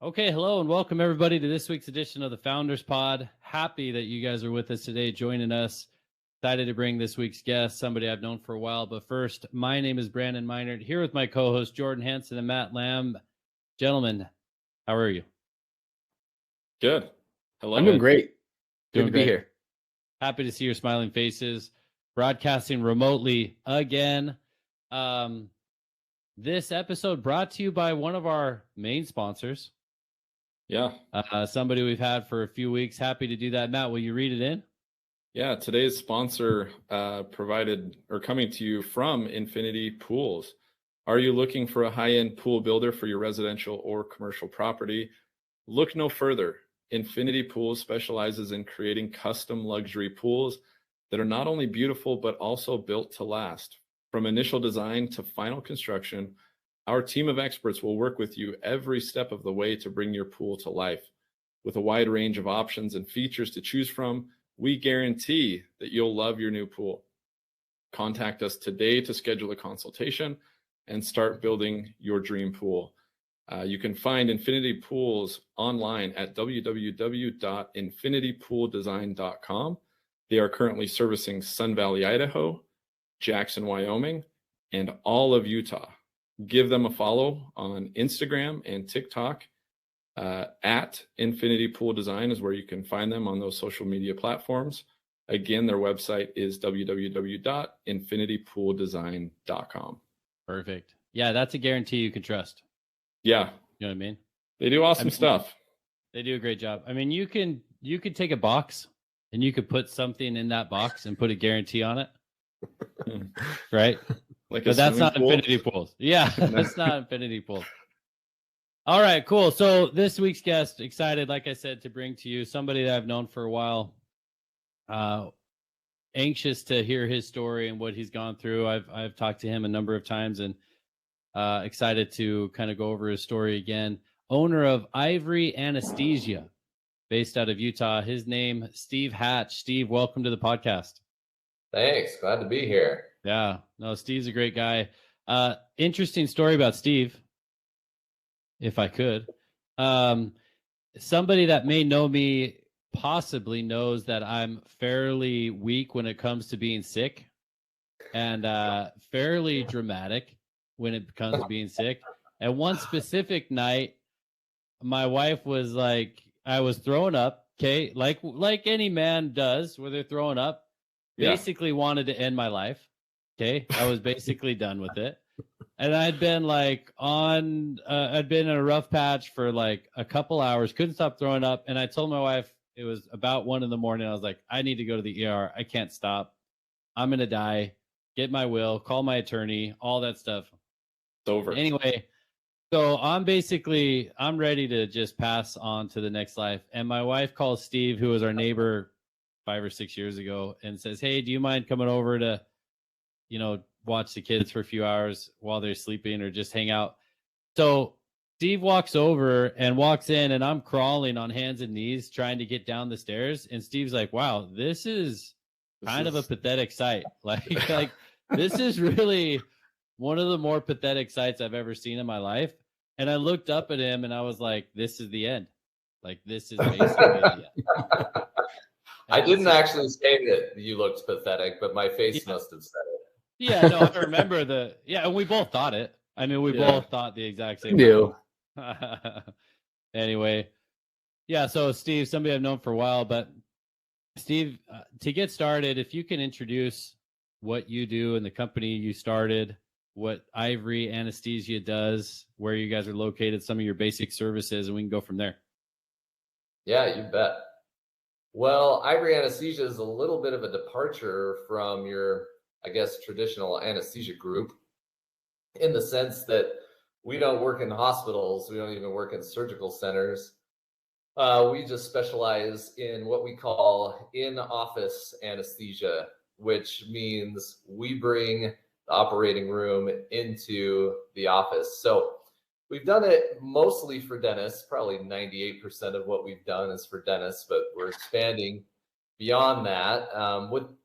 Okay, hello and welcome everybody to this week's edition of the Founders Pod. Happy that you guys are with us today, joining us. Excited to bring this week's guest, somebody I've known for a while. But first, my name is Brandon Meinert, here with my co-host Jordan Hansen and Matt Lamb. Gentlemen, how are you? Good. Hello. I'm doing great. Doing Good to be great. here. Happy to see your smiling faces. Broadcasting remotely again. This episode brought to you by one of our main sponsors. Yeah. Somebody we've had for a few weeks. Happy to do that. Matt, will you read it in? Yeah. Today's sponsor coming to you from Infinity Pools. Are you looking for a high-end pool builder for your residential or commercial property? Look no further. Infinity Pools specializes in creating custom luxury pools that are not only beautiful, but also built to last. From initial design to final construction, our team of experts will work with you every step of the way to bring your pool to life. With a wide range of options and features to choose from, we guarantee that you'll love your new pool. Contact us today to schedule a consultation and start building your dream pool. You can find Infinity Pools online at www.infinitypooldesign.com. They are currently servicing Sun Valley, Idaho, Jackson, Wyoming, and all of Utah. Give them a follow on Instagram and TikTok. At Infinity Pool Design is where you can find them on those social media platforms. Again, their website is www.infinitypooldesign.com. Perfect. Yeah, that's a guarantee you can trust. Yeah. You know what I mean? They do awesome stuff. They do a great job. I mean, you could take a box and you could put something in that box and put a guarantee on it. Right? But that's not pool? Infinity Pools. Yeah, that's not Infinity Pools. All right, cool. So this week's guest, excited, like I said, to bring to you somebody that I've known for a while. Anxious to hear his story and what he's gone through. I've talked to him a number of times and excited to kind of go over his story again. Owner of Ivory Anesthesia, based out of Utah. His name, Steve Hatch. Steve, welcome to the podcast. Thanks. Glad to be here. Yeah, no, Steve's a great guy. Interesting story about Steve, if I could. Somebody that may know me possibly knows that I'm fairly weak when it comes to being sick and fairly dramatic when it comes to being sick. And one specific night, my wife was like, I was throwing up, okay, like any man does where they're throwing up, basically wanted to end my life. Okay, I was basically done with it. And I'd been like I'd been in a rough patch for like a couple hours, couldn't stop throwing up. And I told my wife, it was about 1 a.m. I was like, I need to go to the ER. I can't stop. I'm going to die. Get my will, call my attorney, all that stuff. It's over. Anyway, so I'm ready to just pass on to the next life. And my wife calls Steve, who was our neighbor 5 or 6 years ago, and says, hey, do you mind coming over to, watch the kids for a few hours while they're sleeping or just hang out? So Steve walks over and walks in, and I'm crawling on hands and knees trying to get down the stairs. And Steve's like, wow, this is kind of a pathetic sight. Like this is really one of the more pathetic sights I've ever seen in my life. And I looked up at him and I was like, this is the end. Like, this is basically the end. I didn't actually say that you looked pathetic, but my face must have said it. Yeah, no, I remember and we both thought it. I mean, we both thought the exact same thing. Anyway, yeah, so Steve, somebody I've known for a while, but Steve, to get started, if you can introduce what you do and the company you started, what Ivory Anesthesia does, where you guys are located, some of your basic services, and we can go from there. Yeah, you bet. Well, Ivory Anesthesia is a little bit of a departure from your, I guess, traditional anesthesia group in the sense that we don't work in hospitals. We don't even work in surgical centers. We just specialize in what we call in-office anesthesia, which means we bring the operating room into the office. So we've done it mostly for dentists. Probably 98% of what we've done is for dentists, but we're expanding beyond that.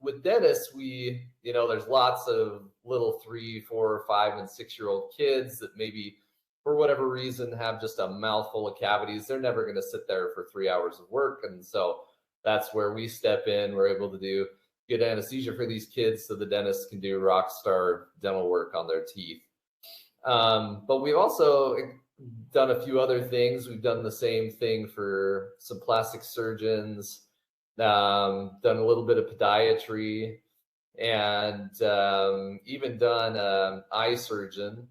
With dentists, there's lots of little 3, 4, 5, and 6-year-old kids that maybe for whatever reason, have just a mouthful of cavities. They're never going to sit there for 3 hours of work. And so that's where we step in. We're able to do good anesthesia for these kids so the dentist can do rock star dental work on their teeth. But we've also done a few other things. We've done the same thing for some plastic surgeons, done a little bit of podiatry, and even done eye surgeon.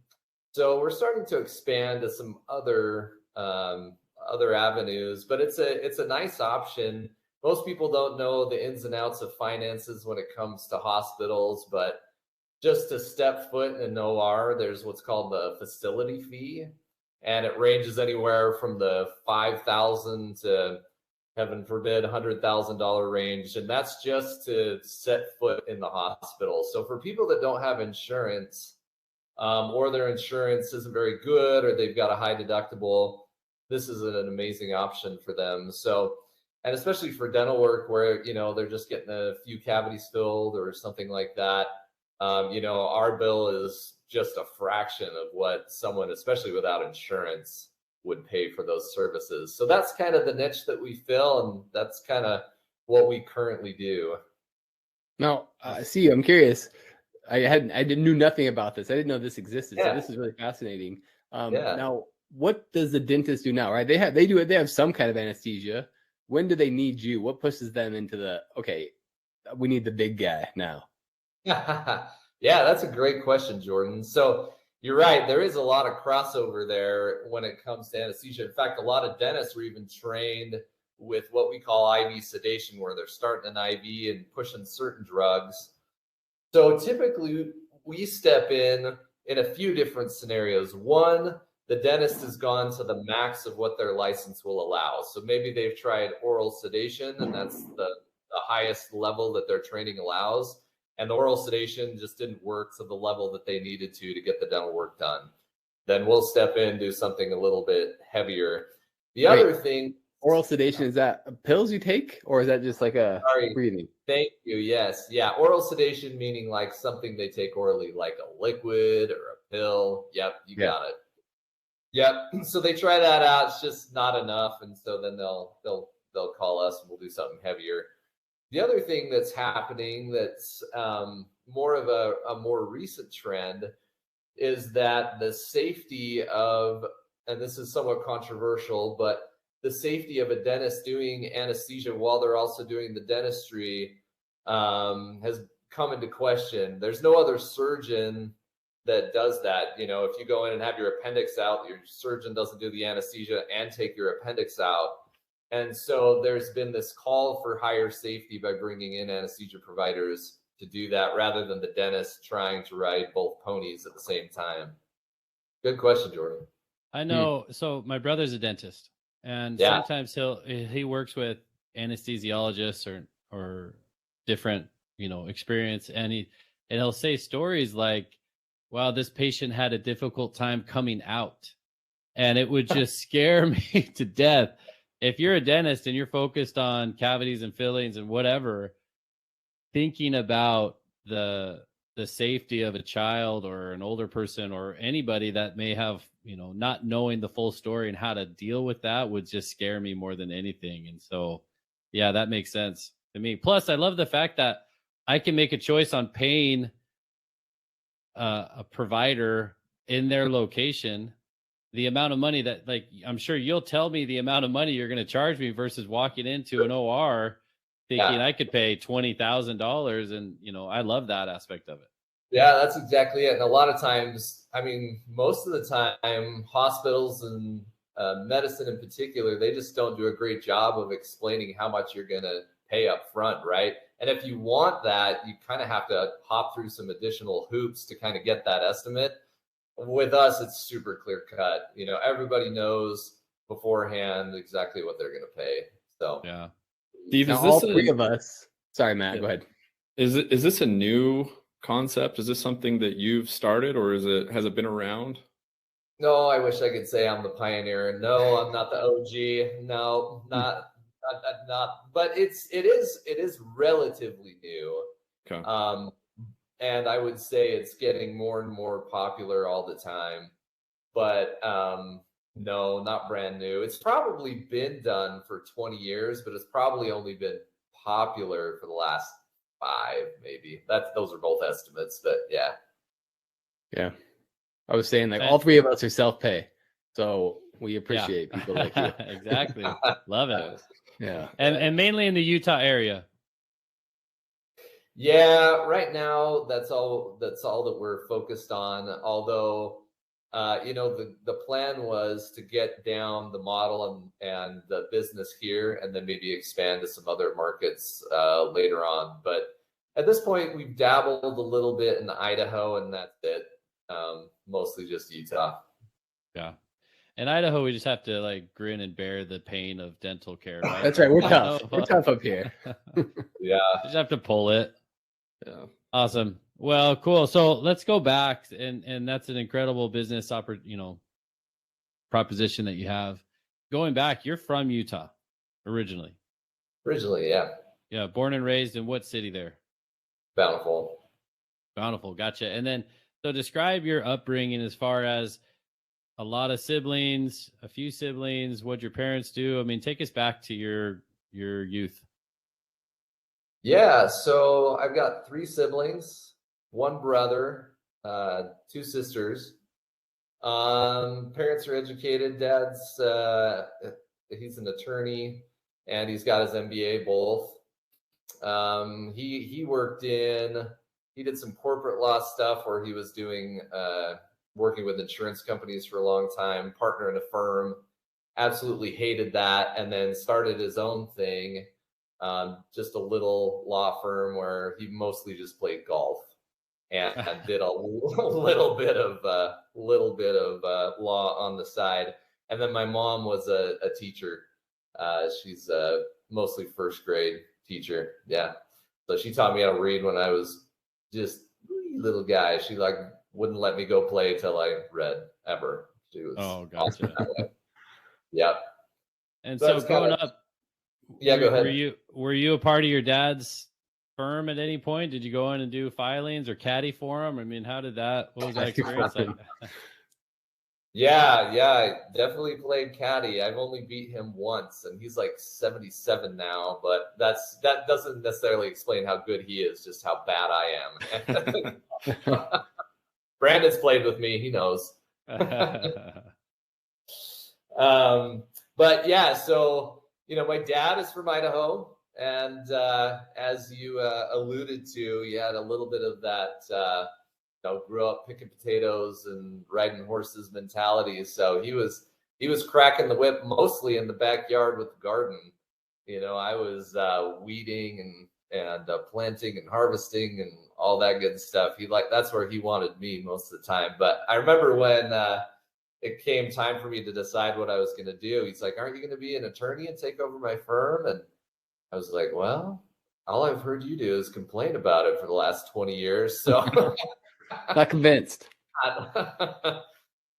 So we're starting to expand to some other avenues, but it's a nice option. Most people don't know the ins and outs of finances when it comes to hospitals, but just to step foot in an OR, there's what's called the facility fee, and it ranges anywhere from the $5,000 to, heaven forbid, $100,000 range, and that's just to set foot in the hospital. So for people that don't have insurance, or their insurance isn't very good, or they've got a high deductible, this is an amazing option for them. So, and especially for dental work where, they're just getting a few cavities filled or something like that, our bill is just a fraction of what someone, especially without insurance, would pay for those services. So that's kind of the niche that we fill, and that's kind of what we currently do. Now, see, I'm curious. I knew nothing about this. I didn't know this existed. Yeah. So this is really fascinating. Yeah. Now, what does the dentist do now? Right? They have some kind of anesthesia. When do they need you? What pushes them into okay, we need the big guy now? Yeah, that's a great question, Jordan. So you're right. There is a lot of crossover there when it comes to anesthesia. In fact, a lot of dentists were even trained with what we call IV sedation, where they're starting an IV and pushing certain drugs. So typically we step in a few different scenarios. One, the dentist has gone to the max of what their license will allow. So maybe they've tried oral sedation, and that's the highest level that their training allows. And the oral sedation just didn't work to the level that they needed to get the dental work done. Then we'll step in, do something a little bit heavier. The other thing, oral sedation, is that pills you take, or is that just like a breathing? Thank you. Yes. Yeah. Oral sedation, meaning like something they take orally, like a liquid or a pill. Yep. You got it. Yep. So they try that out. It's just not enough. And so then they'll call us and we'll do something heavier. The other thing that's happening that's more of a more recent trend is that the safety of, and this is somewhat controversial, but the safety of a dentist doing anesthesia while they're also doing the dentistry has come into question. There's no other surgeon that does that. If you go in and have your appendix out, your surgeon doesn't do the anesthesia and take your appendix out. And so there's been this call for higher safety by bringing in anesthesia providers to do that rather than the dentist trying to ride both ponies at the same time. Good question, Jordan. I know. So my brother's a dentist, and sometimes he works with anesthesiologists or different, experience, and he'll say stories like, wow, this patient had a difficult time coming out. And it would just scare me to death. If you're a dentist and you're focused on cavities and fillings and whatever, thinking about the safety of a child or an older person or anybody that may have, not knowing the full story and how to deal with that would just scare me more than anything. And so, yeah, that makes sense to me. Plus, I love the fact that I can make a choice on paying a provider in their location the amount of money that, like, I'm sure you'll tell me the amount of money you're going to charge me versus walking into an OR thinking I could pay $20,000. And, I love that aspect of it. Yeah, that's exactly it. And a lot of times, most of the time, hospitals and medicine in particular, they just don't do a great job of explaining how much you're going to pay up front, right? And if you want that, you kind of have to hop through some additional hoops to kind of get that estimate. With us, it's super clear cut. Everybody knows beforehand exactly what they're going to pay. So, yeah. Steve, is all three of us? Sorry, Matt. Go ahead. Is this a new concept? Is this something that you've started, or has it been around? No, I wish I could say I'm the pioneer. No, I'm not the OG. No, not. But it is relatively new. Okay. And I would say it's getting more and more popular all the time. but no, not brand new. It's probably been done for 20 years, but it's probably only been popular for the last 5, maybe. Those are both estimates, but yeah. Yeah. I was saying, like, all 3 of us are self-pay, so we appreciate people like you. Exactly. Love it. Yeah. And mainly in the Utah area. Yeah, right now that's all that we're focused on. Although, the plan was to get down the model and the business here, and then maybe expand to some other markets later on. But at this point, we've dabbled a little bit in Idaho, and that's it. Mostly just Utah. Yeah. In Idaho, we just have to like grin and bear the pain of dental care, right? That's right. We're tough. We're tough up here. Yeah. Just have to pull it. Yeah. Awesome. Well, cool. So let's go back, and that's an incredible business proposition that you have. Going back, you're from Utah originally. Originally, yeah. Yeah. Born and raised in what city there? Bountiful. Bountiful. Gotcha. And then, so describe your upbringing as far as a lot of siblings, a few siblings, what your parents do. I mean, take us back to your youth. Yeah, so I've got 3 siblings, 1 brother, 2 sisters. Parents are educated. Dad's he's an attorney, and he's got his MBA both. He did some corporate law stuff where he was doing working with insurance companies for a long time, partner in a firm, absolutely hated that, and then started his own thing, just a little law firm where he mostly just played golf and did a little bit of law on the side. And then my mom was a teacher. She's mostly first grade teacher. Yeah. So she taught me how to read when I was just a little guy. She wouldn't let me go play till I read ever. She was gotcha. Awesome. Yep. And so growing up, yeah, go ahead. Were you a part of your dad's firm at any point? Did you go in and do filings or caddy for him? I mean, what was that experience like? Yeah, I definitely played caddy. I've only beat him once, and he's like 77 now, but that doesn't necessarily explain how good he is, just how bad I am. Brandon's played with me, he knows. But yeah, so my dad is from Idaho, and as you alluded to, he had a little bit of that grew up picking potatoes and riding horses mentality. So he was cracking the whip mostly in the backyard with the garden. I was weeding and planting and harvesting and all that good stuff. That's where he wanted me most of the time. But I remember when it came time for me to decide what I was going to do, he's like, "Aren't you going to be an attorney and take over my firm?" And I was like, "Well, all I've heard you do is complain about it for the last 20 years." So not convinced.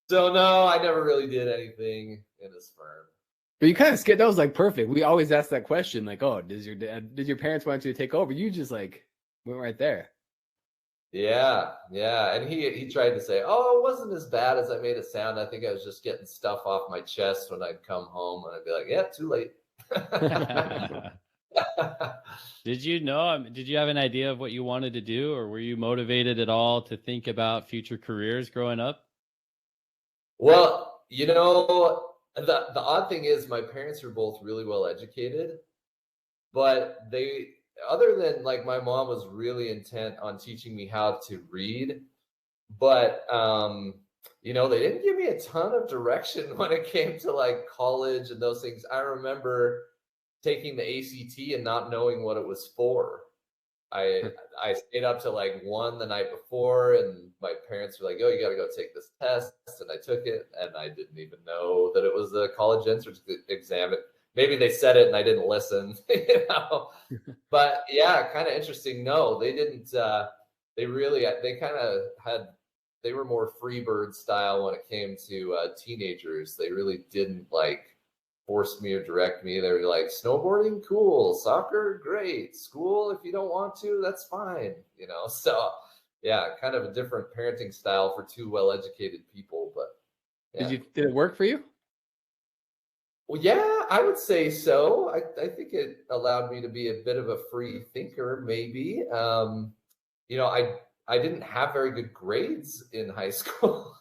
So no, I never really did anything in his firm. But you kind of skipped. That was like perfect. We always ask that question, like, "Oh, did your parents want you to take over?" You just like went right there. Yeah. And he tried to say, "Oh, it wasn't as bad as I made it sound. I think I was just getting stuff off my chest when I'd come home," and I'd be like, "Yeah, too late." Did you have an idea of what you wanted to do, or were you motivated at all to think about future careers growing up? Well, the odd thing is my parents were both really well educated, but other than like my mom was really intent on teaching me how to read, but they didn't give me a ton of direction when it came to like college and those things. I remember taking the ACT and not knowing what it was for. I stayed up till like 1 the night before, and my parents were like, "Oh, you got to go take this test," and I took it, and I didn't even know that it was a college entrance exam. Maybe they said it and I didn't listen, But yeah, kind of interesting. No, they didn't. They were more Freebird style when it came to teenagers. They really didn't force me or direct me. They were like, snowboarding, cool. Soccer, great. School, if you don't want to, that's fine. So yeah, kind of a different parenting style for 2 well-educated people, but Yeah. Did it work for you? Well, yeah, I would say so. I think it allowed me to be a bit of a free thinker, maybe. I didn't have very good grades in high school.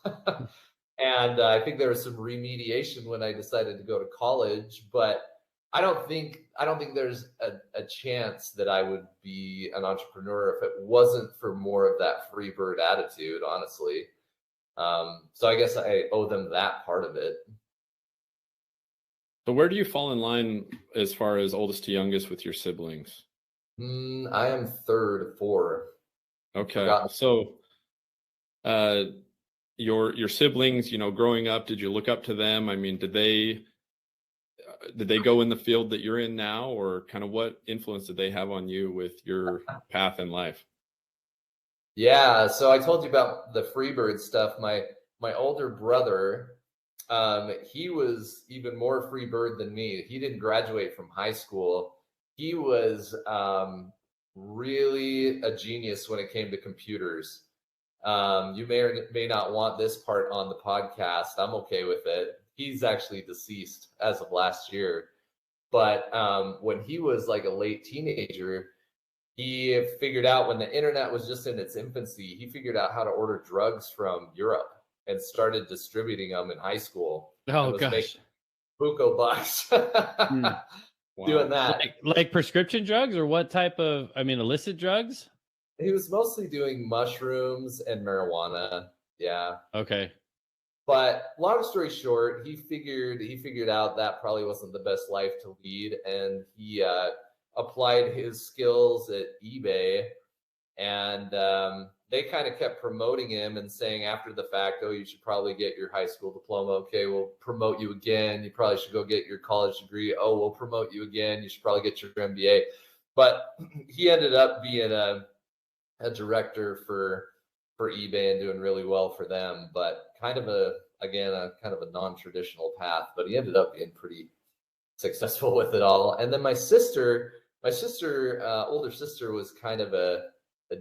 And I think there was some remediation when I decided to go to college, but I don't think there's a chance that I would be an entrepreneur if it wasn't for more of that free bird attitude, honestly. So I guess I owe them that part of it. So where do you fall in line as far as oldest to youngest with your siblings? I am third of four. Okay. So your siblings, growing up, did you look up to them? I mean, did they go in the field that you're in now, or kind of what influence did they have on you with your path in life? Yeah, so I told you about the Freebird stuff. My older brother, he was even more Freebird than me. He didn't graduate from high school. He was really a genius when it came to computers. You may or may not want this part on the podcast. I'm okay with it. He's actually deceased as of last year. But when he was like a late teenager, he figured out, when the internet was just in its infancy, he figured out how to order drugs from Europe and started distributing them in high school. Oh gosh, buco bucks doing that. Like prescription drugs, or what type of? I mean, illicit drugs. He was mostly doing mushrooms and marijuana. Yeah. Okay. But long story short, he figured out that probably wasn't the best life to lead, and he applied his skills at eBay, and they kind of kept promoting him and saying after the fact, oh, you should probably get your high school diploma. Okay, we'll promote you again. You probably should go get your college degree. Oh, we'll promote you again. You should probably get your MBA. But he ended up being a director for eBay and doing really well for them, but kind of a non-traditional path, but he ended up being pretty successful with it all. And then my older sister was kind of a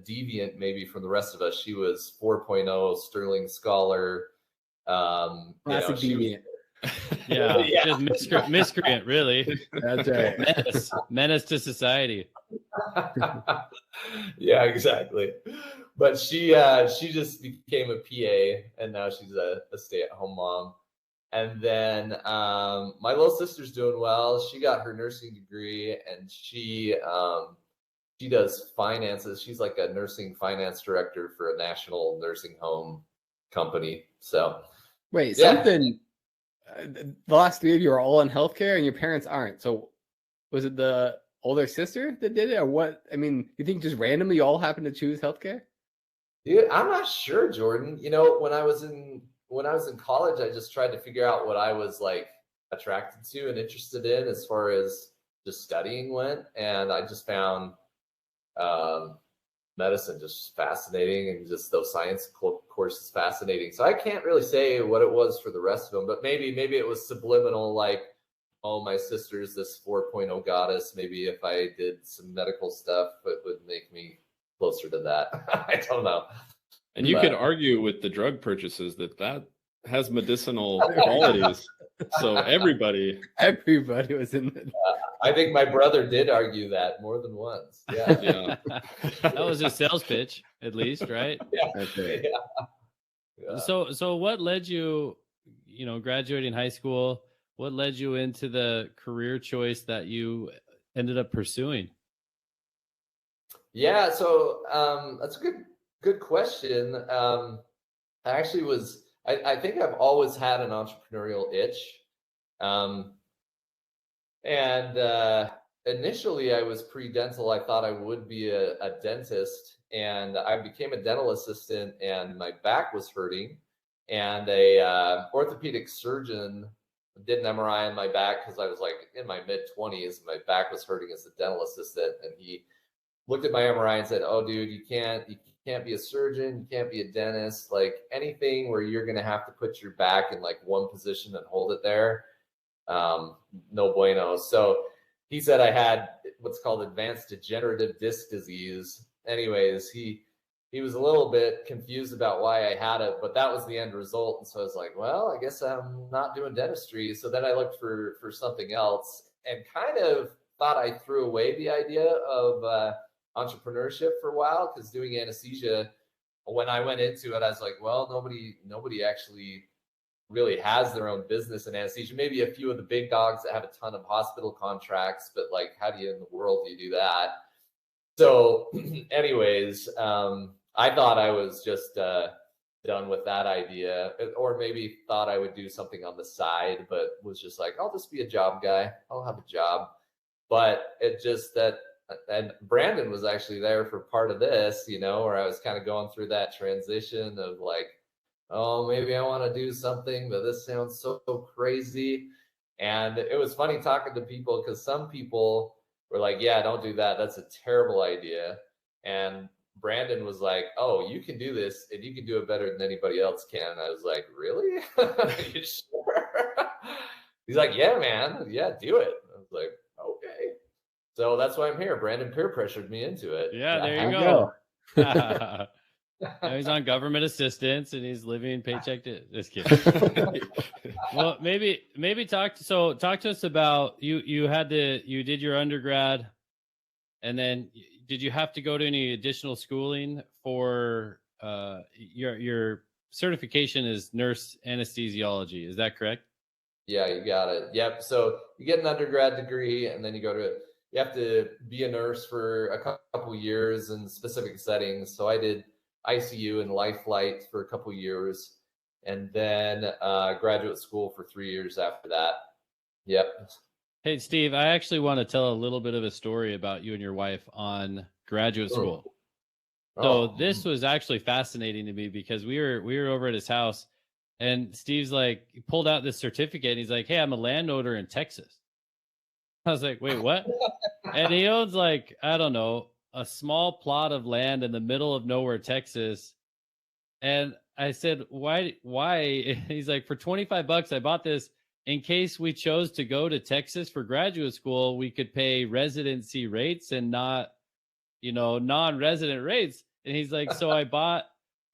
deviant maybe from the rest of us. She was 4.0 Sterling Scholar. Classic deviant. Yeah, just miscreant, really. That's right. Menace to society. Yeah, exactly. But she just became a PA, and now she's a stay-at-home mom. And then my little sister's doing well. She got her nursing degree, and she does finances. She's like a nursing finance director for a national nursing home company. So wait, something. The last three of you are all in healthcare, and your parents aren't. So was it the older sister that did it, or what? I mean, you think just randomly you all happened to choose healthcare? Dude, I'm not sure, Jordan. When I was in college, I just tried to figure out what I was like attracted to and interested in as far as just studying went, and I just found medicine just fascinating, and just those science courses fascinating. So I can't really say what it was for the rest of them, but maybe it was subliminal, like, oh, my sister's this 4.0 goddess. Maybe if I did some medical stuff, it would make me closer to that. I don't know. And you could argue with the drug purchases that has medicinal qualities. So everybody was in the... I think my brother did argue that more than once. Yeah. That was a sales pitch, at least, right? Yeah. Okay. Yeah. So what led you, graduating high school, what led you into the career choice that you ended up pursuing? Yeah, so that's a good question. I think I've always had an entrepreneurial itch. And initially I was pre-dental. I thought I would be a dentist, and I became a dental assistant, and my back was hurting, and a orthopedic surgeon did an MRI on my back because I was like in my mid-20s. My back was hurting as a dental assistant, and he looked at my MRI and said, "Oh, dude, you can't be a surgeon. You can't be a dentist. Like anything where you're going to have to put your back in like one position and hold it there, no bueno." So he said I had what's called advanced degenerative disc disease. Anyways, he he was a little bit confused about why I had it, but that was the end result. And so I was like, well, I guess I'm not doing dentistry. So then I looked for something else and kind of thought I threw away the idea of entrepreneurship for a while, because doing anesthesia, when I went into it, I was like, well, nobody actually really has their own business in anesthesia. Maybe a few of the big dogs that have a ton of hospital contracts, but like, how do you in the world do you do that? So anyways, I thought I was just done with that idea, or maybe thought I would do something on the side, but was just like, I'll just be a job guy. I'll have a job. But it just and Brandon was actually there for part of this, where I was kind of going through that transition of like, oh, maybe I want to do something, but this sounds so crazy. And it was funny talking to people, because some people were like, yeah, don't do that. That's a terrible idea. And Brandon was like, oh, you can do this and you can do it better than anybody else can. And I was like, really? Are you sure? He's like, yeah, man. Yeah, do it. I was like, okay. So that's why I'm here. Brandon peer pressured me into it. Yeah, there you go. Now he's on government assistance and he's living paycheck to just kidding. Well, maybe talk to us about you did your undergrad, and then did you have to go to any additional schooling for your certification is nurse anesthesiology, is that correct? Yeah, you got it. Yep. So you get an undergrad degree, and then you have to be a nurse for a couple years in specific settings. So I did ICU and life flight for a couple years, and then graduate school for 3 years after that. Yep. Hey, Steve, I actually want to tell a little bit of a story about you and your wife on graduate school. So this was actually fascinating to me, because we were over at his house, and Steve's like, he pulled out this certificate and he's like, hey, I'm a landowner in Texas. I was like, wait, what? And he owns like, I don't know, a small plot of land in the middle of nowhere, Texas. And I said, why? He's like, for $25, I bought this in case we chose to go to Texas for graduate school, we could pay residency rates and not, non-resident rates. And he's like, so I bought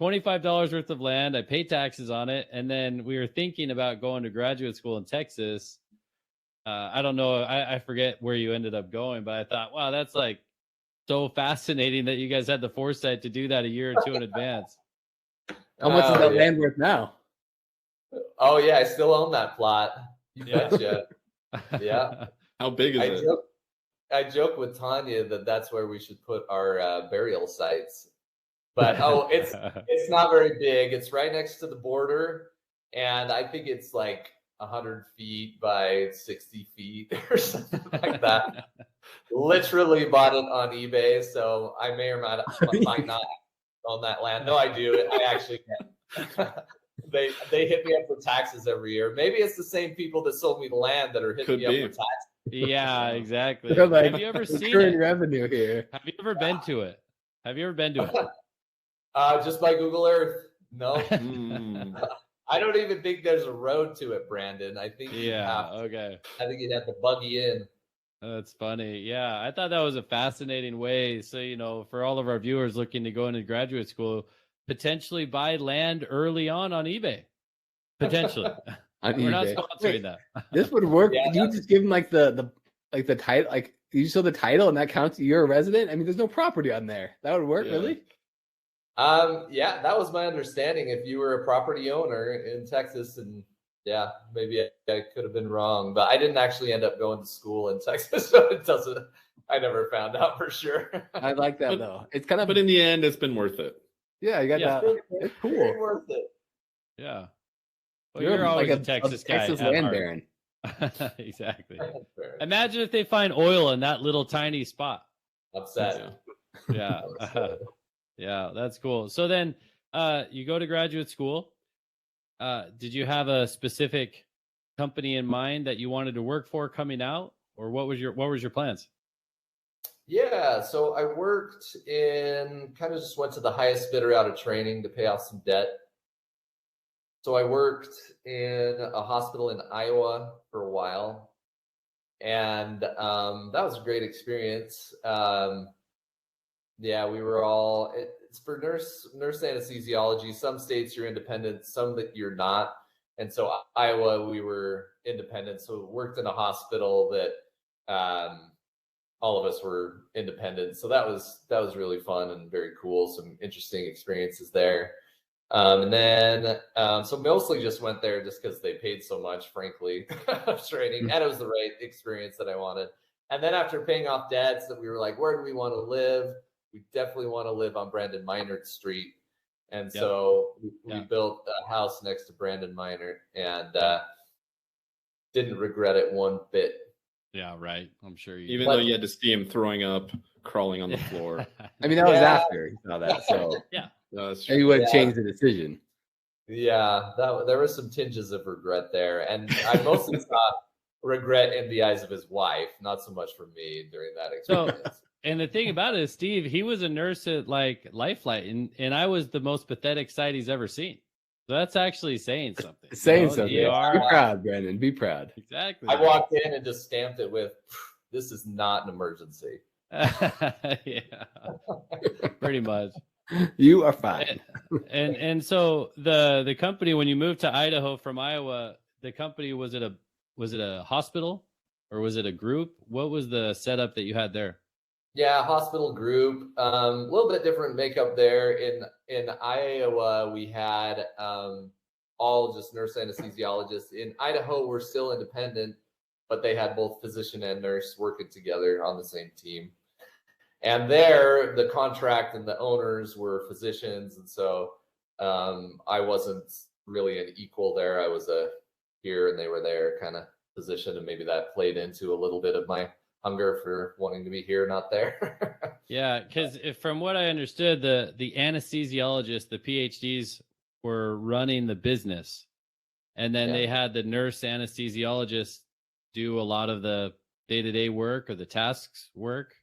$25 worth of land. I pay taxes on it. And then we were thinking about going to graduate school in Texas. I don't know. I forget where you ended up going, but I thought, wow, that's like so fascinating that you guys had the foresight to do that a year or two in advance. How much is that land worth now? Oh yeah, I still own that plot. You betcha. Yeah. How big is it? I joke with Tanya that that's where we should put our burial sites. But it's not very big. It's right next to the border, and I think it's like 100 feet by 60 feet or something like that. Literally bought it on eBay, so I may or might not own that land. No, I do. I actually can. They hit me up for taxes every year. Maybe it's the same people that sold me the land that are hitting me up for taxes. Yeah, exactly. Like, have you ever seen it? Revenue here. Have you ever been to it? Just by Google Earth. No. I don't even think there's a road to it, Brandon. I think okay. I think you'd have to buggy in. That's funny. Yeah, I thought that was a fascinating way. So, for all of our viewers looking to go into graduate school, potentially buy land early on eBay. Potentially. We're not sponsoring that. This would work. Yeah, you just give them like the title, like you show the title and that counts you're a resident. I mean, there's no property on there. That would work, really? Yeah, that was my understanding. If you were a property owner in Texas, and yeah, maybe I could have been wrong, but I didn't actually end up going to school in Texas, so I never found out for sure. I like that though. It's kind of, but in the end, it's been worth it. Yeah, you got that. It's cool. Very worth it. Yeah. Well, you're always like a Texas guy. Texas land baron. Exactly. Imagine if they find oil in that little tiny spot. Upset. Yeah. Yeah, that's cool. So then you go to graduate school. Did you have a specific company in mind that you wanted to work for coming out, or what was your plans? Yeah, so I worked kind of just went to the highest bidder out of training to pay off some debt. So I worked in a hospital in Iowa for a while, and that was a great experience. Yeah, we were all, it's for nurse anesthesiology. Some states you're independent, some that you're not. And so Iowa, we were independent. So we worked in a hospital that all of us were independent. So that was really fun and very cool. Some interesting experiences there. And then, so mostly just went there just because they paid so much, frankly, of training, and it was the right experience that I wanted. And then after paying off debts, that we were like, where do we want to live? We definitely want to live on Brandon Minard Street. And so we built a house next to Brandon Minard, and didn't regret it one bit. Yeah, right. I'm sure you. Even though you had to see him throwing up, crawling on the floor. I mean, that was after he saw that, so yeah, That's he would have changed the decision. Yeah, there were some tinges of regret there, and I mostly saw regret in the eyes of his wife, not so much for me during that experience. And the thing about it is, Steve, he was a nurse at like Lifeline, and I was the most pathetic sight he's ever seen. So that's actually saying something. Saying something. Be proud, Brandon. Be proud. Exactly. I walked in and just stamped it with, "This is not an emergency." Yeah, pretty much. You are fine. And so the company, when you moved to Idaho from Iowa, the company, was it a hospital or was it a group? What was the setup that you had there? Yeah, hospital group. A little bit different makeup there. In Iowa, we had all just nurse anesthesiologists. In Idaho, we're still independent, but they had both physician and nurse working together on the same team. And there, the contract and the owners were physicians, and so I wasn't really an equal there. I was a here and they were there kind of position, and maybe that played into a little bit of my hunger for wanting to be here, not there. Yeah, because from what I understood, the anesthesiologists, the PhDs, were running the business, and then they had the nurse anesthesiologists do a lot of the day-to-day work or the tasks work.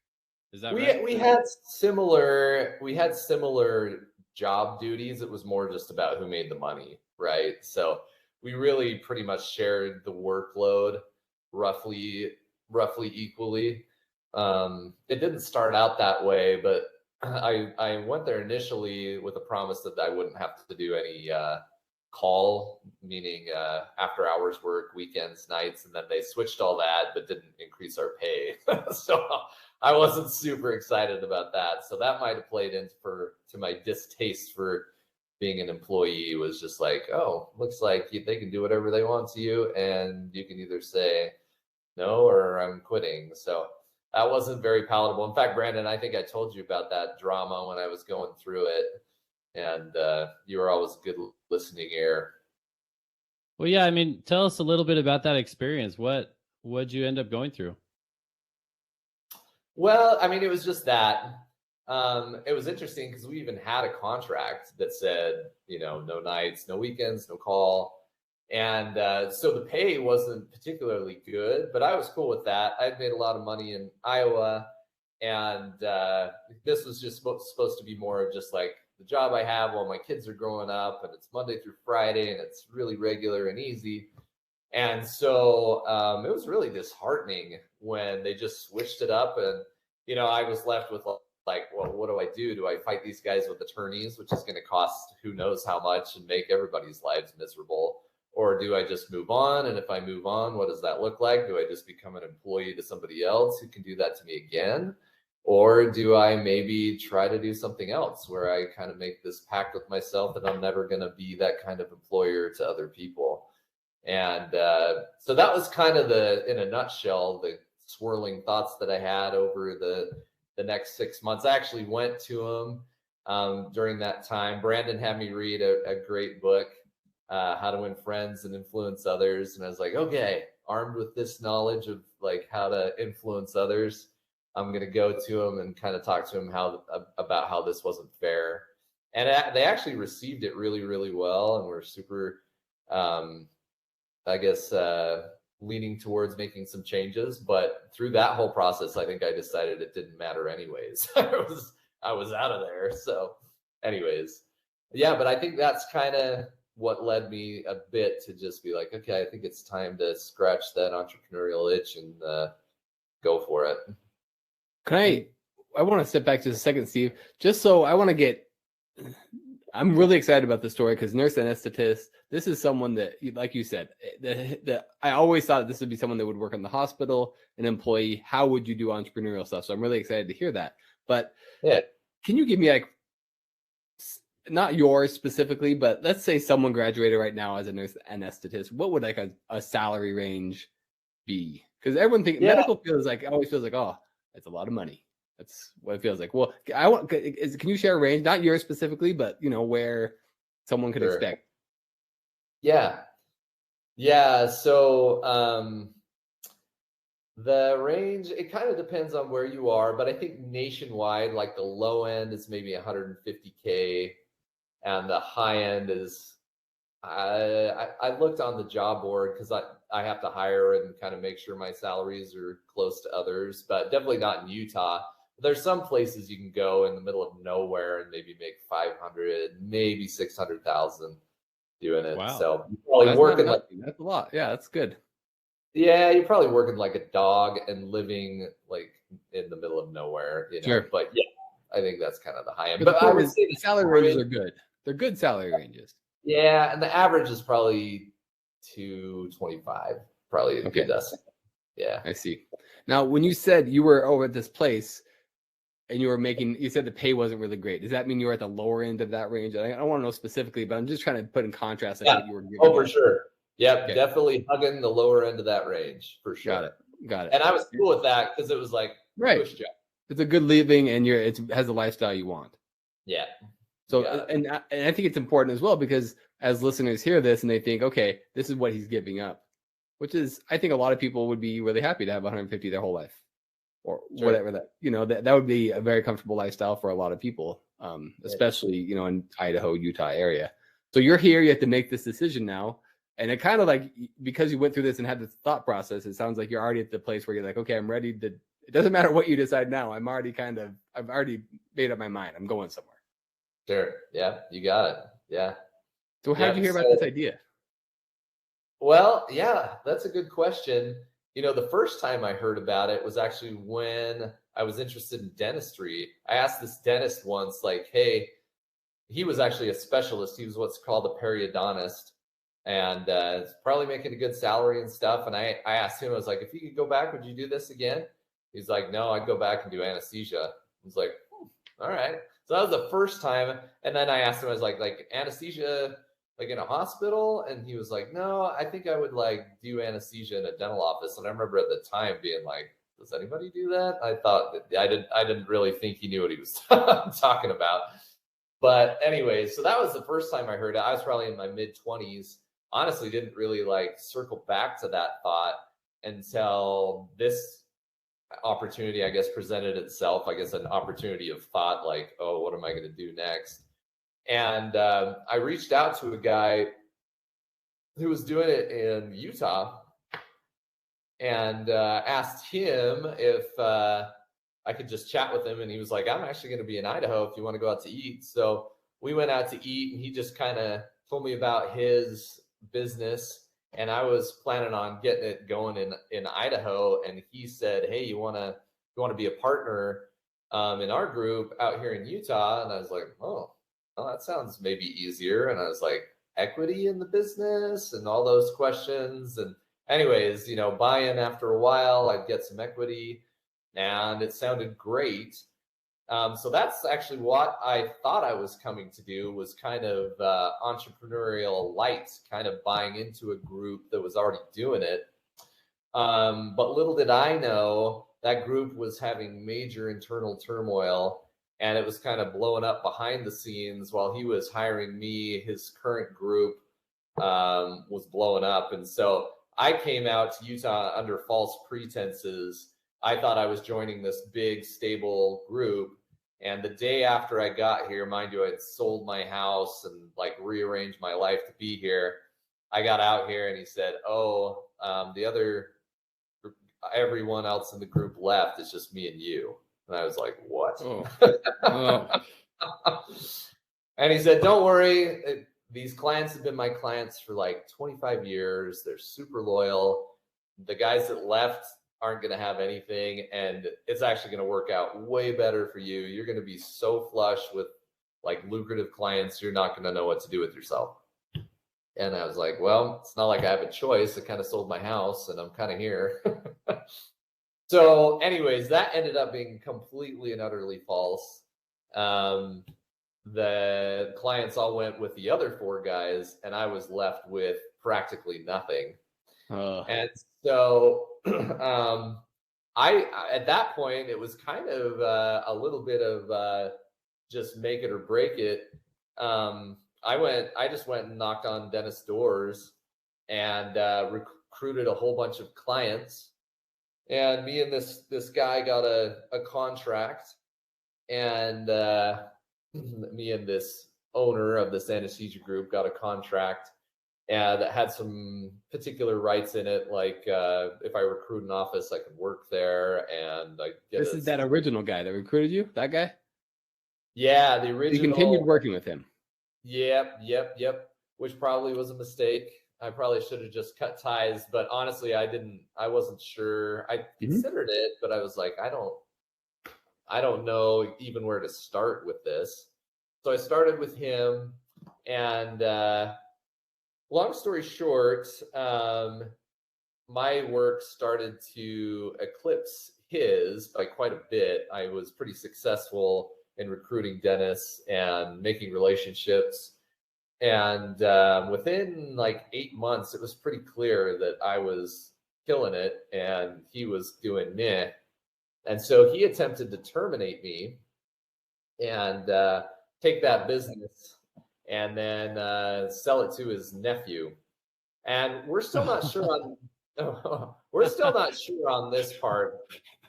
Is that right? We had similar job duties. It was more just about who made the money, right? So we really pretty much shared the workload roughly equally. It didn't start out that way, but I went there initially with a promise that I wouldn't have to do any call, meaning after hours work, weekends, nights, and then they switched all that but didn't increase our pay. So I wasn't super excited about that. So that might have played to my distaste for being an employee. Was just like, oh, looks like they can do whatever they want to you, and you can either say no or I'm quitting. So that wasn't very palatable. In fact, Brandon, I think I told you about that drama when I was going through it, and you were always a good listening ear. Well, yeah, I mean, tell us a little bit about that experience. What'd you end up going through? Well, I mean, it was just that. It was interesting because we even had a contract that said, no nights, no weekends, no call. And so the pay wasn't particularly good, but I was cool with that. I'd made a lot of money in Iowa, and this was just supposed to be more of just like the job I have while my kids are growing up, and it's Monday through Friday, and it's really regular and easy. And so it was really disheartening when they just switched it up, and I was left with like, well, what do I do? Do I fight these guys with attorneys, which is going to cost who knows how much and make everybody's lives miserable? Or do I just move on? And if I move on, what does that look like? Do I just become an employee to somebody else who can do that to me again? Or do I maybe try to do something else where I kind of make this pact with myself that I'm never going to be that kind of employer to other people? And so that was kind of in a nutshell, the swirling thoughts that I had over the next 6 months. I actually went to him during that time. Brandon had me read a great book, How to Win Friends and Influence Others. And I was like, okay, armed with this knowledge of like how to influence others, I'm going to go to him and kind of talk to him about how this wasn't fair. And they actually received it really, really well. And were super, leaning towards making some changes. But through that whole process, I think I decided it didn't matter anyways. I was out of there. So anyways, yeah, but I think that's kind of what led me a bit to just be like, okay, I think it's time to scratch that entrepreneurial itch and go for it. I want to step back just a second, Steve, just so I want to get I'm really excited about this story because nurse anesthetist, this is someone that, like you said, I always thought this would be someone that would work in the hospital, an employee. How would you do entrepreneurial stuff? So I'm really excited to hear that. But Yeah. can you give me like, not yours specifically, but let's say someone graduated right now as a nurse anesthetist. What would like a salary range be? Because everyone thinks medical feels like, always feels like, oh, that's a lot of money. That's what it feels like. Well, can you share a range? Not yours specifically, but where someone could expect. Yeah. So the range, it kind of depends on where you are, but I think nationwide, like the low end is maybe 150K, and the high end is, I looked on the job board because I have to hire and kind of make sure my salaries are close to others, but definitely not in Utah. There's some places you can go in the middle of nowhere and maybe make 500, maybe 600,000 doing it. Wow. So you're probably working like, that's a lot. Yeah, that's good. Yeah, you're probably working like a dog and living like in the middle of nowhere, Sure. But yeah, I think that's kind of the high end. But I would say the salary ranges are good. They're good salary ranges. Yeah, and the average is probably 225, probably a good estimate. Yeah. I see. Now, when you said you were over at this place and you said the pay wasn't really great. Does that mean you were at the lower end of that range? I don't want to know specifically, but I'm just trying to put in contrast what you were giving. Oh, for sure. Yep, definitely hugging the lower end of that range for sure. Got it. And I was cool with that because it was like push job. It's a good living, and it has the lifestyle you want. Yeah. So, and I think it's important as well because as listeners hear this and they think, okay, this is what he's giving up, which is, I think a lot of people would be really happy to have 150 their whole life, or whatever that would be a very comfortable lifestyle for a lot of people, especially in Idaho, Utah area. So you're here, you have to make this decision now. And it kind of like, because you went through this and had this thought process, it sounds like you're already at the place where you're like, okay, I'm ready to, it doesn't matter what you decide now. I've already made up my mind. I'm going somewhere. Sure. Yeah, you got it. Yeah. So how did you hear about this idea? Well, yeah, that's a good question. The first time I heard about it was actually when I was interested in dentistry. I asked this dentist once, like, hey, he was actually a specialist. He was what's called a periodontist. And probably making a good salary and stuff. And I asked him, I was like, if you could go back, would you do this again? He's like, no, I'd go back and do anesthesia. I was like, all right. So that was the first time. And then I asked him, I was like anesthesia, like in a hospital? And he was like, no, I think I would like do anesthesia in a dental office. And I remember at the time being like, does anybody do that? I thought that I didn't really think he knew what he was talking about. But anyway, so that was the first time I heard it. I was probably in my mid-20s. Honestly, didn't really like circle back to that thought until this opportunity, I guess, presented itself. I guess an opportunity of thought, like, oh, what am I going to do next? And I reached out to a guy who was doing it in Utah and asked him if I could just chat with him. And he was like, I'm actually going to be in Idaho if you want to go out to eat. So we went out to eat, and he just kind of told me about his business, and I was planning on getting it going in Idaho. And he said, hey, you want to be a partner in our group out here in Utah? And I was like, oh, well, that sounds maybe easier. And I was like, equity in the business and all those questions. And anyways, buy-in after a while, I'd get some equity, and it sounded great. So that's actually what I thought I was coming to do, was kind of entrepreneurial light, kind of buying into a group that was already doing it. But little did I know that group was having major internal turmoil, and it was kind of blowing up behind the scenes while he was hiring me. His current group was blowing up. And so I came out to Utah under false pretenses. I thought I was joining this big, stable group. And the day after I got here, mind you, I had sold my house and like rearranged my life to be here. I got out here and he said, oh, everyone else in the group left. It's just me and you. And I was like, what? Oh. And he said, don't worry. These clients have been my clients for like 25 years. They're super loyal. The guys that left aren't going to have anything, and it's actually going to work out way better for you. You're going to be so flush with like lucrative clients, you're not going to know what to do with yourself. And I was like, well, it's not like I have a choice. I kind of sold my house and I'm kind of here. So anyways, that ended up being completely and utterly false. The clients all went with the other 4 guys, and I was left with practically nothing. And so I at that point, it was kind of a little bit of just make it or break it. I just went and knocked on dentist doors and recruited a whole bunch of clients. And me and this guy got a contract, and me and this owner of this anesthesia group got a contract that had some particular rights in it, like if I recruit an office, I could work there, and I get this is that original guy that recruited you, that guy? Yeah, the original. You continued working with him. Yep. Which probably was a mistake. I probably should have just cut ties, but honestly, I wasn't sure. I considered it, but I was like, I don't know even where to start with this. So I started with him, and long story short, my work started to eclipse his by quite a bit. I was pretty successful in recruiting dentists and making relationships. And within like 8 months, it was pretty clear that I was killing it and he was doing meh. And so he attempted to terminate me and take that business and then sell it to his nephew. And we're still not sure on this part,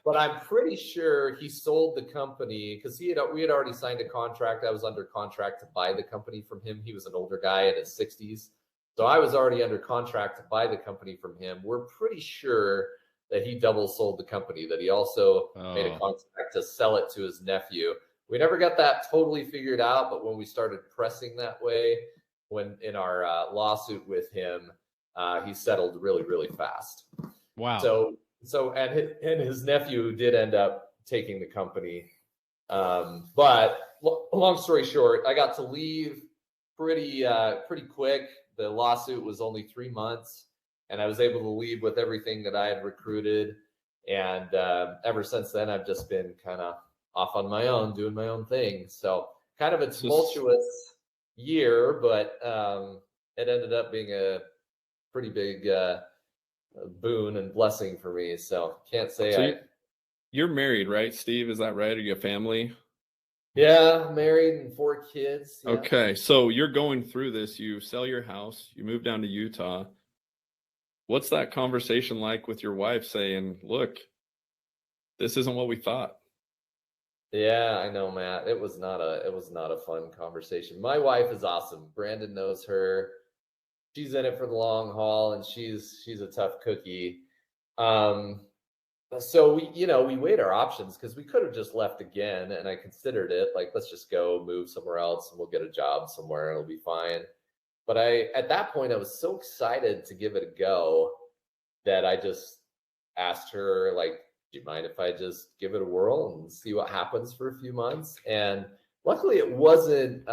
but I'm pretty sure he sold the company because we had already signed a contract. I was under contract to buy the company from him. He was an older guy in his 60s. So I was already under contract to buy the company from him. We're pretty sure that he double sold the company, that he also made a contract to sell it to his nephew. We never got that totally figured out, but when we started pressing that way, when in our lawsuit with him, he settled really, really fast. Wow. So and his nephew did end up taking the company. But long story short, I got to leave pretty quick. The lawsuit was only 3 months, and I was able to leave with everything that I had recruited. And ever since then, I've just been kind of off on my own, doing my own thing. So kind of a tumultuous year, but it ended up being a pretty big boon and blessing for me. So can't say you're married, right, Steve? Is that right? Are you a family? Yeah, married and 4 kids. Yeah. Okay, so you're going through this. You sell your house. You move down to Utah. What's that conversation like with your wife saying, look, this isn't what we thought? Yeah, I know, Matt. It was not a fun conversation. My wife is awesome. Brandon knows her. She's in it for the long haul, and she's a tough cookie. So we weighed our options because we could have just left again, and I considered it, like, let's just go move somewhere else and we'll get a job somewhere and it'll be fine. But at that point, I was so excited to give it a go that I just asked her, like, do you mind if I just give it a whirl and see what happens for a few months? And luckily it wasn't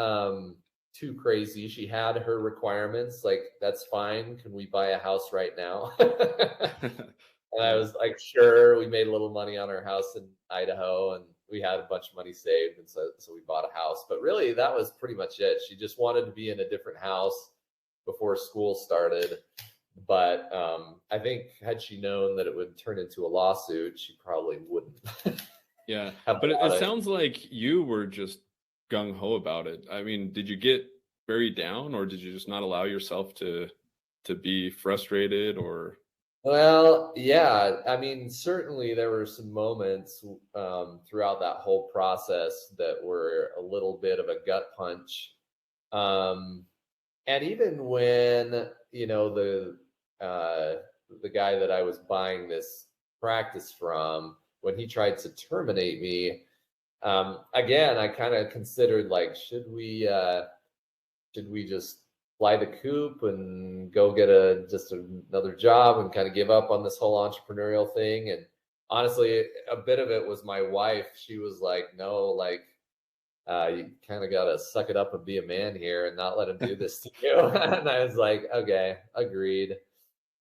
too crazy. She had her requirements, like, that's fine. Can we buy a house right now? And I was like, sure. We made a little money on our house in Idaho, and we had a bunch of money saved. And so we bought a house. But really, that was pretty much it. She just wanted to be in a different house before school started. But I think had she known that it would turn into a lawsuit, she probably wouldn't. Yeah. But it sounds like you were just gung-ho about it. I mean, did you get very down, or did you just not allow yourself to be frustrated? Or Well, yeah, I mean, certainly there were some moments throughout that whole process that were a little bit of a gut punch. And even when, the guy that I was buying this practice from, when he tried to terminate me, again, I kind of considered, like, should we just fly the coop and go get just another job and kind of give up on this whole entrepreneurial thing? And honestly, a bit of it was my wife. She was like, no, like, You kind of got to suck it up and be a man here and not let him do this to you. And I was like, okay, agreed.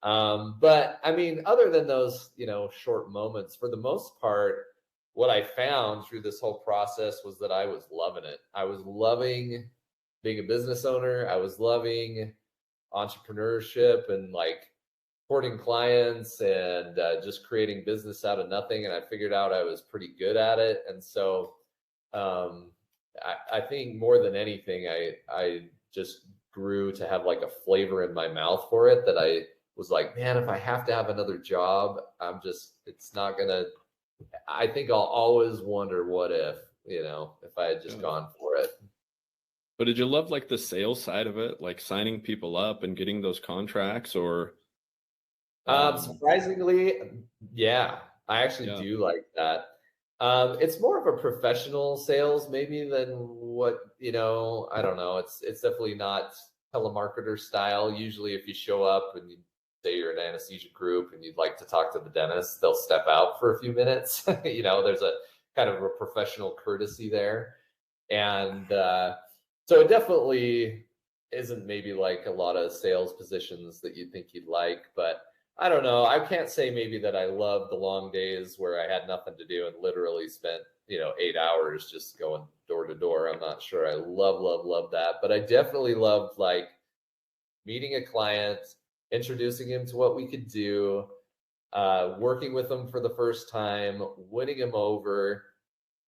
But I mean, other than those, short moments, for the most part, what I found through this whole process was that I was loving it. I was loving being a business owner. I was loving entrepreneurship and like courting clients and just creating business out of nothing. And I figured out I was pretty good at it. And so I think more than anything, I just grew to have like a flavor in my mouth for it, that I was like, man, if I have to have another job, it's not gonna, I think I'll always wonder what if I had just gone for it. But did you love like the sales side of it, like signing people up and getting those contracts, or? Surprisingly, yeah, I actually do like that. It's more of a professional sales maybe than what, I don't know. It's definitely not telemarketer style. Usually if you show up and you say you're an anesthesia group and you'd like to talk to the dentist, they'll step out for a few minutes. There's a kind of a professional courtesy there. And so it definitely isn't maybe like a lot of sales positions that you'd think you'd like, but I don't know. I can't say maybe that I love the long days where I had nothing to do and literally spent, 8 hours just going door to door. I'm not sure I love that, but I definitely loved like meeting a client, introducing him to what we could do, working with them for the first time, winning them over,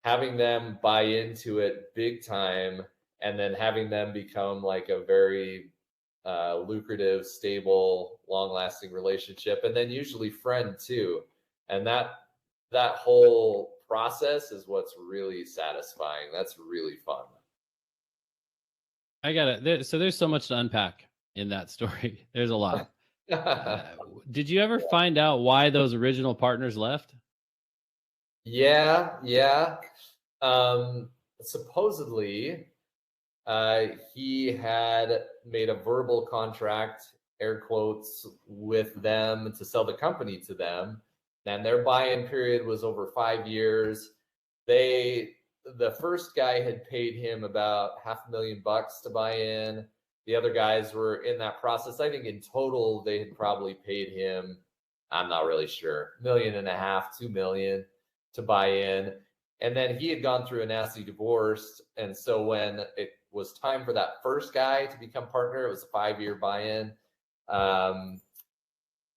having them buy into it big time, and then having them become like a very lucrative, stable, long-lasting relationship, and then usually friend too. And that whole process is what's really satisfying. That's really fun. I got it. So there's so much to unpack in that story. There's a lot. Did you ever find out why those original partners left? Yeah. Supposedly, he had made a verbal contract, air quotes, with them to sell the company to them. And their buy-in period was over 5 years. The first guy had paid him about $500,000 to buy in. The other guys were in that process. I think in total, they had probably paid him, I'm not really sure, $1.5 million, $2 million to buy in. And then he had gone through a nasty divorce. And so when it was time for that first guy to become partner, it was a 5-year buy-in.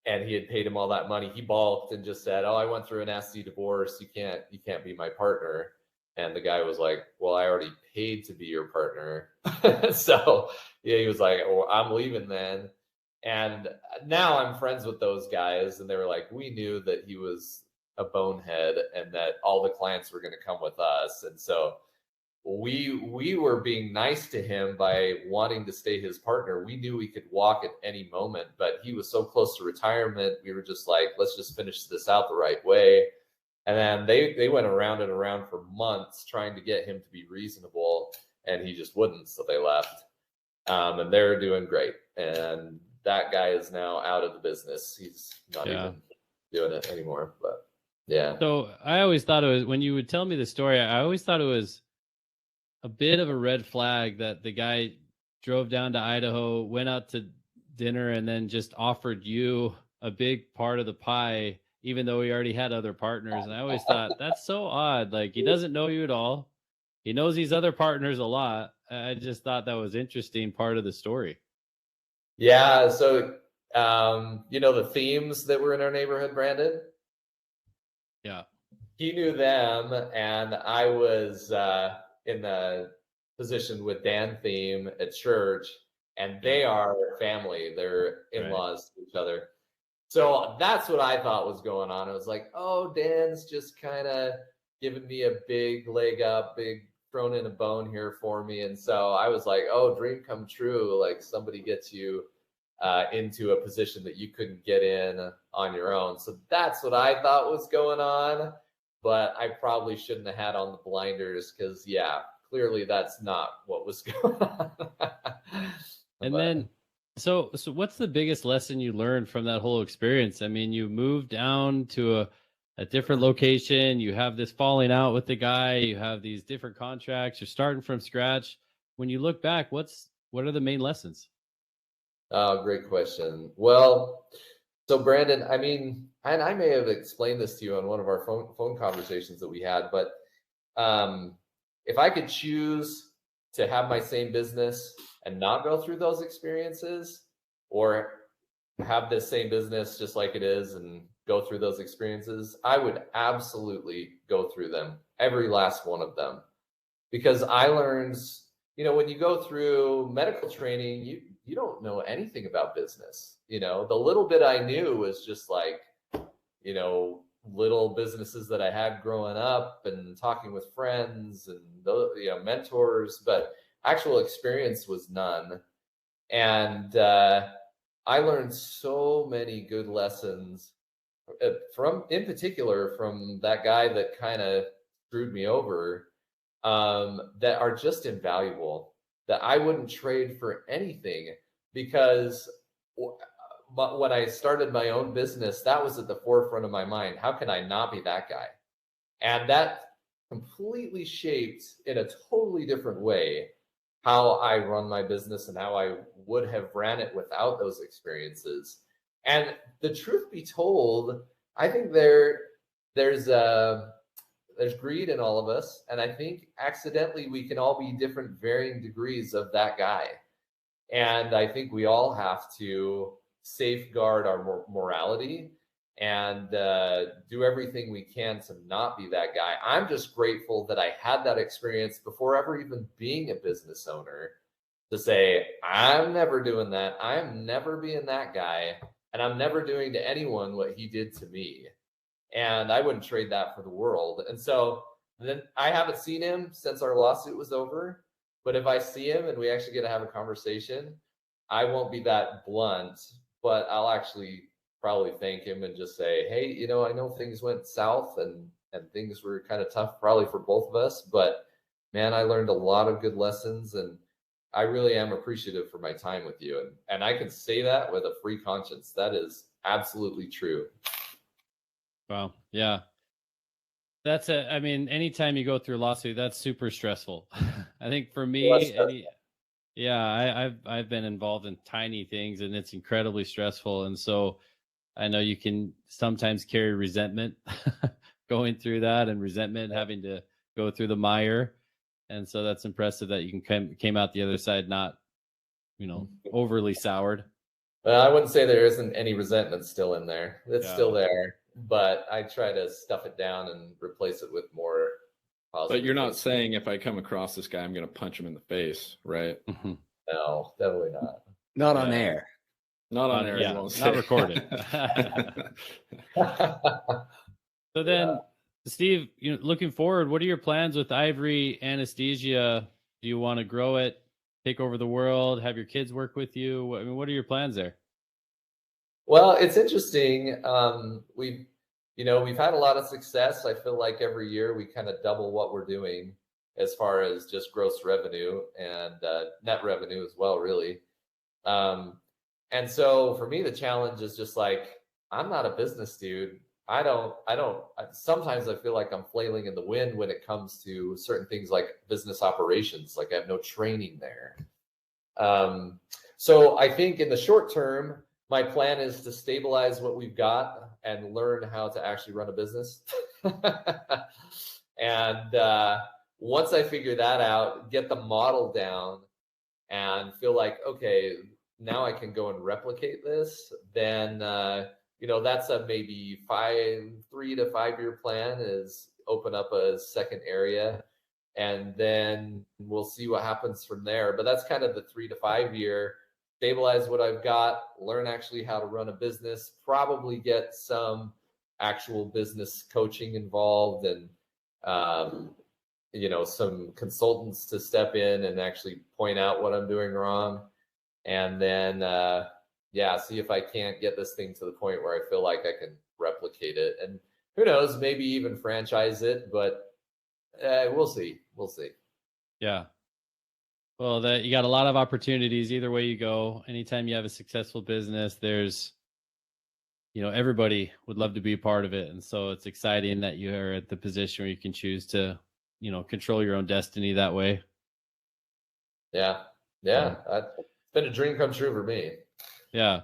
And he had paid him all that money. He balked and just said, "Oh, I went through a nasty divorce. You can't be my partner." And the guy was like, "Well, I already paid to be your partner." So yeah, he was like, "Well, I'm leaving then." And now I'm friends with those guys. And they were like, "We knew that he was a bonehead and that all the clients were going to come with us." And so we were being nice to him by wanting to stay his partner. We knew we could walk at any moment, but he was so close to retirement. We were just like, let's just finish this out the right way. And then they went around and around for months trying to get him to be reasonable, and he just wouldn't. So they left. And they're doing great. And that guy is now out of the business. He's not even doing it anymore. But yeah. So I always thought it was, when you would tell me the story, I always thought it was a bit of a red flag that the guy drove down to Idaho, went out to dinner, and then just offered you a big part of the pie, even though he already had other partners. And I always thought that's so odd. Like, he doesn't know you at all. He knows these other partners a lot. I just thought that was interesting part of the story. Yeah. So, the themes that were in our neighborhood, Brandon? Yeah. He knew them, and I was in the position with Dan Theme at church, and they are family. They're in-laws to each other. So that's what I thought was going on. I was like, oh, Dan's just kind of giving me a big leg up, big thrown in a bone here for me. And so I was like, oh, dream come true. Like, somebody gets you into a position that you couldn't get in on your own. So that's what I thought was going on. But I probably shouldn't have had on the blinders, because, clearly that's not what was going on. And then, so what's the biggest lesson you learned from that whole experience? I mean, you moved down to a different location. You have this falling out with the guy. You have these different contracts. You're starting from scratch. When you look back, what are the main lessons? Oh, great question. Well, so Brandon, I mean, and I may have explained this to you on one of our phone conversations that we had, but if I could choose to have my same business and not go through those experiences, or have this same business just like it is and go through those experiences, I would absolutely go through them, every last one of them, because I learned, when you go through medical training, you don't know anything about business. The little bit I knew was just like, little businesses that I had growing up and talking with friends and mentors, but actual experience was none. And I learned so many good lessons in particular from that guy that kind of screwed me over, that are just invaluable, that I wouldn't trade for anything, because when I started my own business, that was at the forefront of my mind. How can I not be that guy? And that completely shaped, in a totally different way, how I run my business and how I would have ran it without those experiences. And the truth be told, I think there's greed in all of us, and I think accidentally we can all be different, varying degrees of that guy. And I think we all have to safeguard our morality and do everything we can to not be that guy. I'm just grateful that I had that experience before ever even being a business owner, to say, I'm never doing that. I'm never being that guy. And I'm never doing to anyone what he did to me. And I wouldn't trade that for the world. And so then I haven't seen him since our lawsuit was over. But if I see him and we actually get to have a conversation, I won't be that blunt, but I'll actually probably thank him and just say, hey, I know things went south and things were kind of tough probably for both of us, but man, I learned a lot of good lessons, and I really am appreciative for my time with you. And I can say that with a free conscience. That is absolutely true. Wow. Yeah. I mean, anytime you go through a lawsuit, that's super stressful. I think for me, I've been involved in tiny things, and it's incredibly stressful. And so I know you can sometimes carry resentment going through that, and resentment having to go through the mire. And so that's impressive that you came out the other side not, overly soured. Well, I wouldn't say there isn't any resentment still in there. It's still there, but I try to stuff it down and replace it with more positive. But you're not saying if I come across this guy, I'm going to punch him in the face, right? No, definitely not. Not on air. Not on air. Yeah, not recorded. So then, Steve, looking forward, what are your plans with Ivory Anesthesia? Do you want to grow it, take over the world, have your kids work with you? I mean, what are your plans there? Well, it's interesting. We've had a lot of success. I feel like every year we kind of double what we're doing as far as just gross revenue and net revenue as well, really. And so for me, the challenge is just like, I'm not a business dude. Sometimes I feel like I'm flailing in the wind when it comes to certain things like business operations. Like I have no training there. So I think in the short term, my plan is to stabilize what we've got and learn how to actually run a business. And once I figure that out, get the model down and feel like, okay, now I can go and replicate this, then, that's a maybe 3 to 5 year plan, is open up a second area, and then we'll see what happens from there. But that's kind of the 3 to 5 year. Stabilize what I've got, learn actually how to run a business, probably get some actual business coaching involved, and some consultants to step in and actually point out what I'm doing wrong. And then see if I can't get this thing to the point where I feel like I can replicate it. And who knows, maybe even franchise it, but we'll see. Yeah. Well, you got a lot of opportunities either way you go. Anytime you have a successful business, there's everybody would love to be a part of it. And so it's exciting that you are at the position where you can choose to, control your own destiny that way. Yeah. It's been a dream come true for me. Yeah.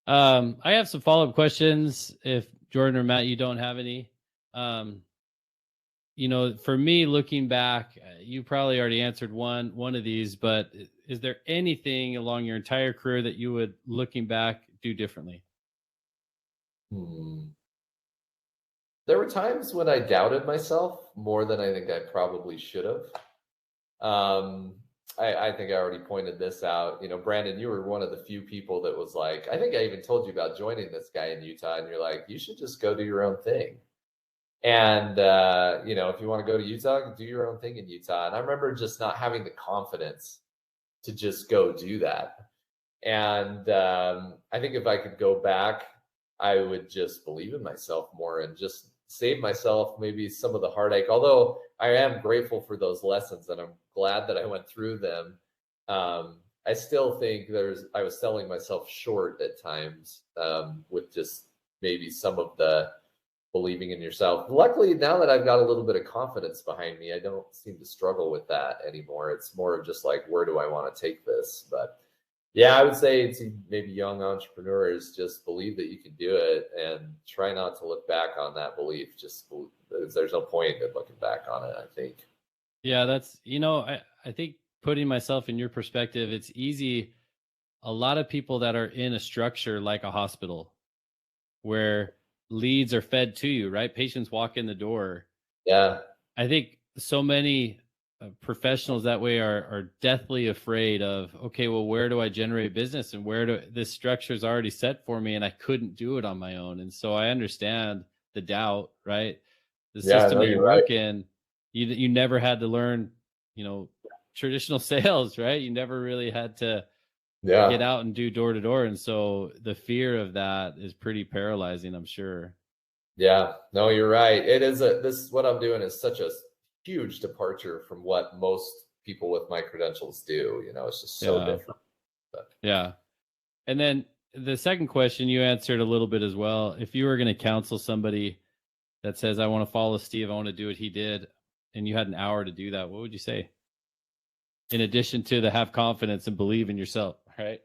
I have some follow-up questions if Jordan or Matt, you don't have any. For me, looking back, you probably already answered one of these, but is there anything along your entire career that you would, looking back, do differently? There were times when I doubted myself more than I think I probably should have. I think I already pointed this out. Brandon, you were one of the few people that was like, I think I even told you about joining this guy in Utah, and you're like, you should just go do your own thing. And, if you want to go to Utah, do your own thing in Utah. And I remember just not having the confidence to just go do that. And I think if I could go back, I would just believe in myself more and just save myself maybe some of the heartache. Although I am grateful for those lessons and I'm glad that I went through them. I still think I was selling myself short at times with just maybe some of the believing in yourself. Luckily, now that I've got a little bit of confidence behind me, I don't seem to struggle with that anymore. It's more of just like, where do I want to take this? But yeah, I would say to maybe young entrepreneurs, just believe that you can do it and try not to look back on that belief. There's no point in looking back on it, I think. Yeah, that's, I think putting myself in your perspective, it's easy. A lot of people that are in a structure like a hospital where leads are fed to you, right? Patients walk in the door. Yeah. I think so many professionals that way are deathly afraid of, okay, well, where do I generate business and this structure is already set for me and I couldn't do it on my own. And so I understand the doubt, right? The system that you work in, you never had to learn, traditional sales, right? You never really had to get out and do door to door. And so the fear of that is pretty paralyzing, I'm sure. Yeah, no, you're right. It is what I'm doing is such a huge departure from what most people with my credentials do. It's just so different. But. Yeah. And then the second question you answered a little bit as well. If you were going to counsel somebody that says, I want to follow Steve, I want to do what he did, and you had an hour to do that, what would you say? In addition to the have confidence and believe in yourself, right?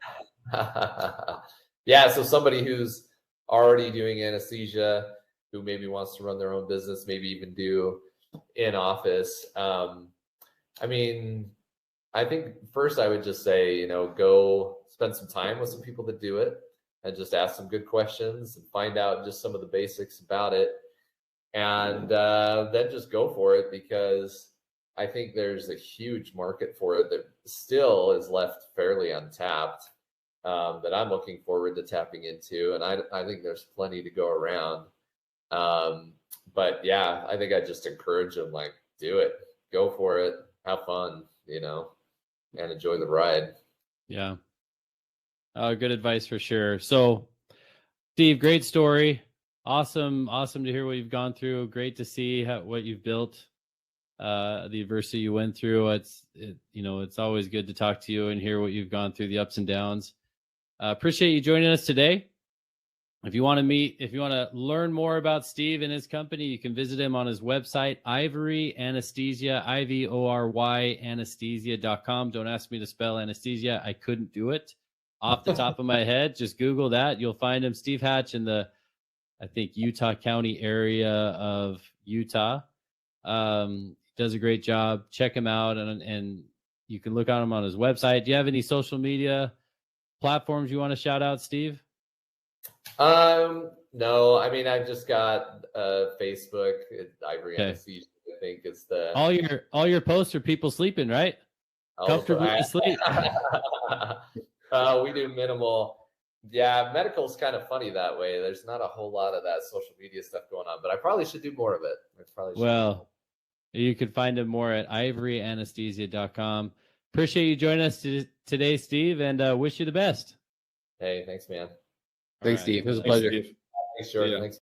Yeah. So somebody who's already doing anesthesia, who maybe wants to run their own business, maybe even do in office. I think first I would just say, go spend some time with some people that do it and just ask some good questions and find out just some of the basics about it. And then just go for it, because I think there's a huge market for it that still is left fairly untapped, that I'm looking forward to tapping into. And I think there's plenty to go around. But yeah, I think I just encourage them, like, do it, go for it, have fun, and enjoy the ride. Yeah. Good advice for sure. So Steve, great story. Awesome to hear what you've gone through. Great to see what you've built, the adversity you went through. It's always good to talk to you and hear what you've gone through, the ups and downs. Appreciate you joining us today. If you want to learn more about Steve and his company, you can visit him on his website, Ivory Anesthesia, IVORY anesthesia.com. Don't ask me to spell anesthesia. I couldn't do it off the top of my head. Just Google that. You'll find him. Steve Hatch in the, I think, Utah County area of Utah. Does a great job. Check him out, and you can look on him on his website. Do you have any social media platforms you want to shout out, Steve? No, I've just got Facebook. Ivory Anesthesia, I think, is the all your posts are people sleeping, right? Comfortably asleep. We do minimal. Yeah, medical's kind of Funny that way. There's not a whole lot of that social media stuff going on, but I probably should do more of it. You can find him more at ivoryanesthesia.com. Appreciate you joining us today, Steve, and wish you the best. Hey, thanks, man. Thanks, Steve. It was a pleasure. Thanks, Jordan. Thanks.